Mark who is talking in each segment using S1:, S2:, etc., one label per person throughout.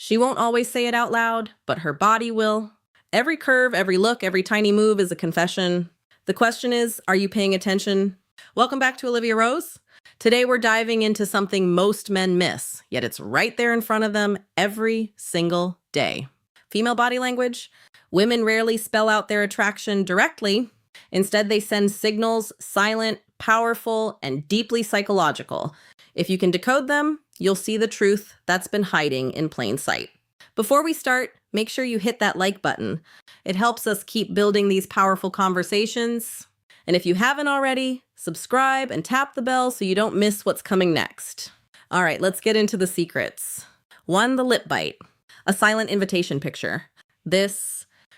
S1: She won't always say it out loud, but her body will. Every curve, every look, every tiny move is a confession. The question is, are you paying attention? Welcome back to Olivia Rose. Today we're diving into something most men miss, yet it's right there in front of them every single day. Female body language. Women rarely spell out their attraction directly. Instead, they send signals, silent, powerful, and deeply psychological. If you can decode them, you'll see the truth that's been hiding in plain sight. Before we start, make sure you hit that like button. It helps us keep building these powerful conversations. And if you haven't already, subscribe and tap the bell so you don't miss what's coming next. All right, let's get into the secrets. 1, the lip bite. A silent invitation picture.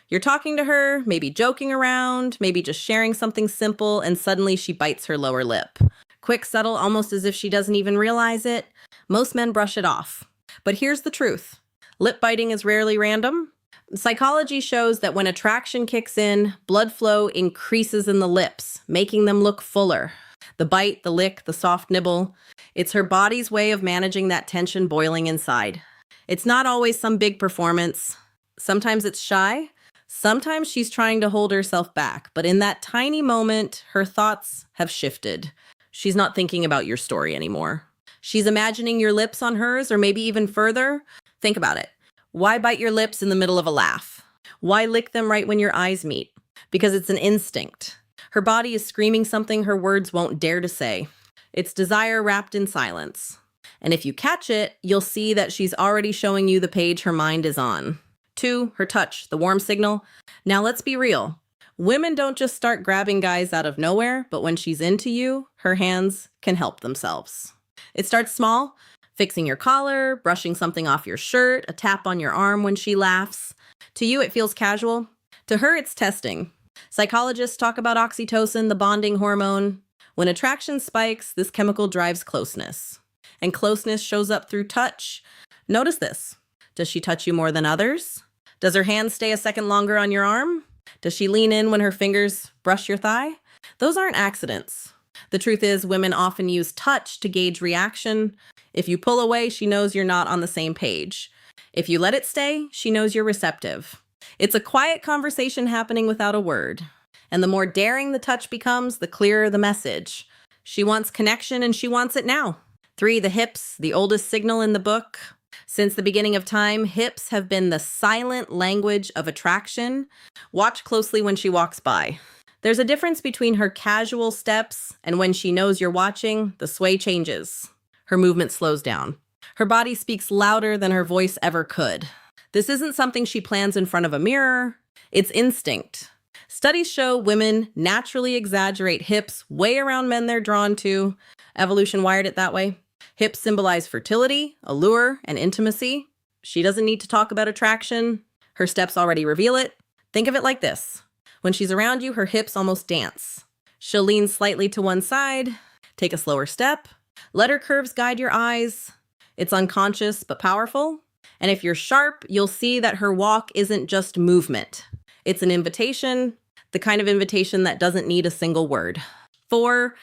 S1: You're talking to her, maybe joking around, maybe just sharing something simple, and suddenly she bites her lower lip. Quick, subtle, almost as if she doesn't even realize it. Most men brush it off. But here's the truth. Lip biting is rarely random. Psychology shows that when attraction kicks in, blood flow increases in the lips, making them look fuller. The bite, the lick, the soft nibble. It's her body's way of managing that tension boiling inside. It's not always some big performance. Sometimes it's shy. Sometimes she's trying to hold herself back. But in that tiny moment, her thoughts have shifted. She's not thinking about your story anymore. She's imagining your lips on hers, or maybe even further. Think about it. Why bite your lips in the middle of a laugh? Why lick them right when your eyes meet? Because it's an instinct. Her body is screaming something her words won't dare to say. It's desire wrapped in silence. And if you catch it, you'll see that she's already showing you the page her mind is on. 2, her touch, the warm signal. Now let's be real. Women don't just start grabbing guys out of nowhere, but when she's into you, her hands can help themselves. It starts small. Fixing your collar, brushing something off your shirt, a tap on your arm when she laughs. To you, it feels casual. To her, it's testing. Psychologists talk about oxytocin, the bonding hormone. When attraction spikes, this chemical drives closeness. And closeness shows up through touch. Notice this. Does she touch you more than others? Does her hand stay a second longer on your arm? Does she lean in when her fingers brush your thigh? Those aren't accidents. The truth is, women often use touch to gauge reaction. If you pull away, she knows you're not on the same page. If you let it stay, she knows you're receptive. It's a quiet conversation happening without a word. And the more daring the touch becomes, the clearer the message. She wants connection and she wants it now. 3, the hips, the oldest signal in the book. Since the beginning of time, hips have been the silent language of attraction. Watch closely when she walks by. There's a difference between her casual steps and when she knows you're watching, the sway changes. Her movement slows down. Her body speaks louder than her voice ever could. This isn't something she plans in front of a mirror. It's instinct. Studies show women naturally exaggerate hips way around men they're drawn to. Evolution wired it that way. Hips symbolize fertility, allure, and intimacy. She doesn't need to talk about attraction. Her steps already reveal it. Think of it like this. When she's around you, her hips almost dance. She'll lean slightly to one side, take a slower step. Let her curves guide your eyes. It's unconscious but powerful. And if you're sharp, you'll see that her walk isn't just movement. It's an invitation, the kind of invitation that doesn't need a single word. 4,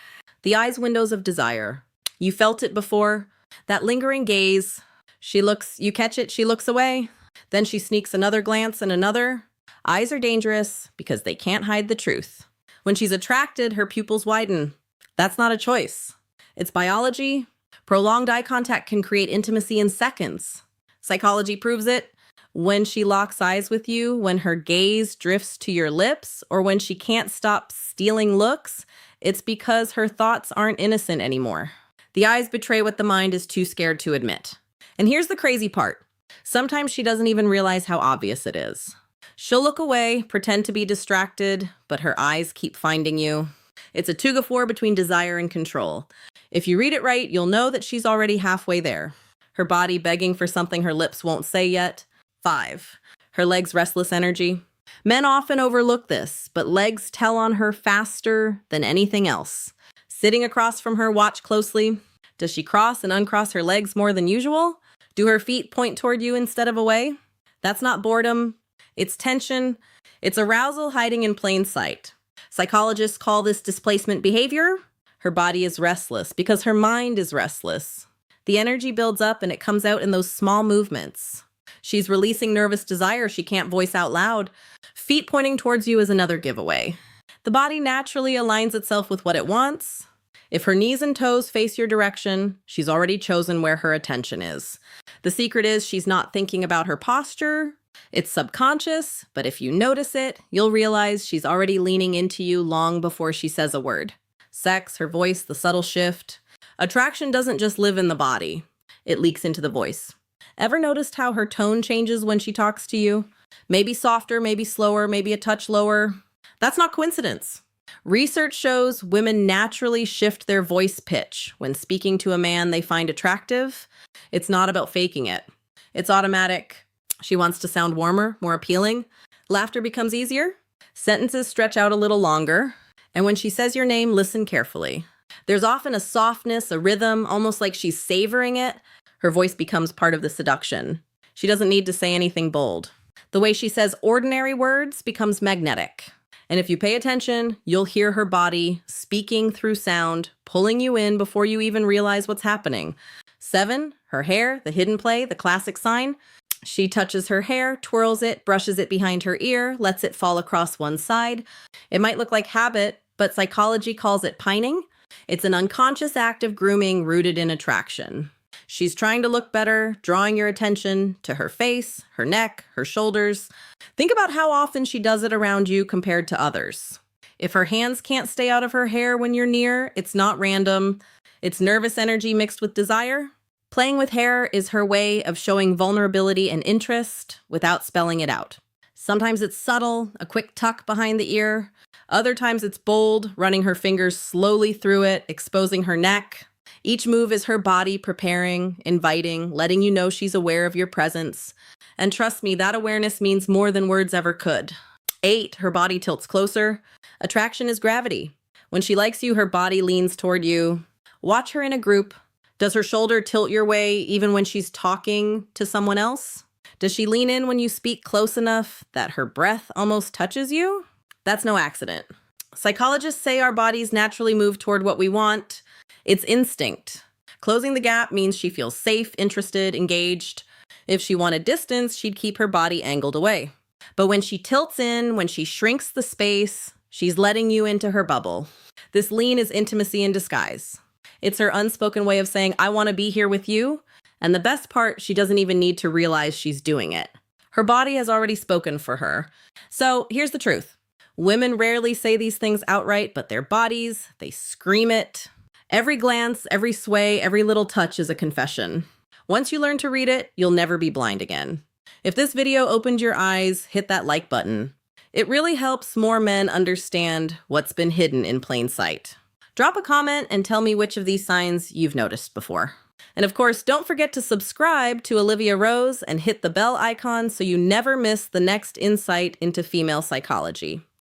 S1: the eyes windows of desire. You felt it before. That lingering gaze. You catch it, she looks away. Then she sneaks another glance and another. Eyes are dangerous because they can't hide the truth. When she's attracted, her pupils widen. That's not a choice. It's biology. Prolonged eye contact can create intimacy in seconds. Psychology proves it. When she locks eyes with you, when her gaze drifts to your lips, or when she can't stop stealing looks, it's because her thoughts aren't innocent anymore. The eyes betray what the mind is too scared to admit. And here's the crazy part. Sometimes she doesn't even realize how obvious it is. She'll look away, pretend to be distracted, but her eyes keep finding you. It's a tug of war between desire and control. If you read it right, you'll know that she's already halfway there. Her body begging for something her lips won't say yet. 5, her legs' restless energy. Men often overlook this, but legs tell on her faster than anything else. Sitting across from her, watch closely. Does she cross and uncross her legs more than usual? Do her feet point toward you instead of away? That's not boredom. It's tension. It's arousal hiding in plain sight. Psychologists call this displacement behavior. Her body is restless because her mind is restless. The energy builds up and it comes out in those small movements. She's releasing nervous desire she can't voice out loud. Feet pointing towards you is another giveaway. The body naturally aligns itself with what it wants. If her knees and toes face your direction, she's already chosen where her attention is. The secret is she's not thinking about her posture. It's subconscious, but if you notice it, you'll realize she's already leaning into you long before she says a word. Sex, her voice, the subtle shift. Attraction doesn't just live in the body. It leaks into the voice. Ever noticed how her tone changes when she talks to you? Maybe softer, maybe slower, maybe a touch lower. That's not coincidence. Research shows women naturally shift their voice pitch when speaking to a man they find attractive. It's not about faking it. It's automatic. She wants to sound warmer, more appealing. Laughter becomes easier. Sentences stretch out a little longer. And when she says your name, listen carefully. There's often a softness, a rhythm, almost like she's savoring it. Her voice becomes part of the seduction. She doesn't need to say anything bold. The way she says ordinary words becomes magnetic. And if you pay attention, you'll hear her body speaking through sound, pulling you in before you even realize what's happening. 7, her hair, the hidden play, the classic sign. She touches her hair, twirls it, brushes it behind her ear, lets it fall across one side. It might look like habit, but psychology calls it pining. It's an unconscious act of grooming rooted in attraction. She's trying to look better, drawing your attention to her face, her neck, her shoulders. Think about how often she does it around you compared to others. If her hands can't stay out of her hair when you're near, it's not random. It's nervous energy mixed with desire. Playing with hair is her way of showing vulnerability and interest without spelling it out. Sometimes it's subtle, a quick tuck behind the ear. Other times it's bold, running her fingers slowly through it, exposing her neck. Each move is her body preparing, inviting, letting you know she's aware of your presence. And trust me, that awareness means more than words ever could. 8, her body tilts closer. Attraction is gravity. When she likes you, her body leans toward you. Watch her in a group. Does her shoulder tilt your way even when she's talking to someone else? Does she lean in when you speak close enough that her breath almost touches you? That's no accident. Psychologists say our bodies naturally move toward what we want. It's instinct. Closing the gap means she feels safe, interested, engaged. If she wanted distance, she'd keep her body angled away. But when she tilts in, when she shrinks the space, she's letting you into her bubble. This lean is intimacy in disguise. It's her unspoken way of saying, I want to be here with you. And the best part, she doesn't even need to realize she's doing it. Her body has already spoken for her. So here's the truth. Women rarely say these things outright, but their bodies, they scream it. Every glance, every sway, every little touch is a confession. Once you learn to read it, you'll never be blind again. If this video opened your eyes, hit that like button. It really helps more men understand what's been hidden in plain sight. Drop a comment and tell me which of these signs you've noticed before. And of course, don't forget to subscribe to Olivia Rose and hit the bell icon so you never miss the next insight into female psychology.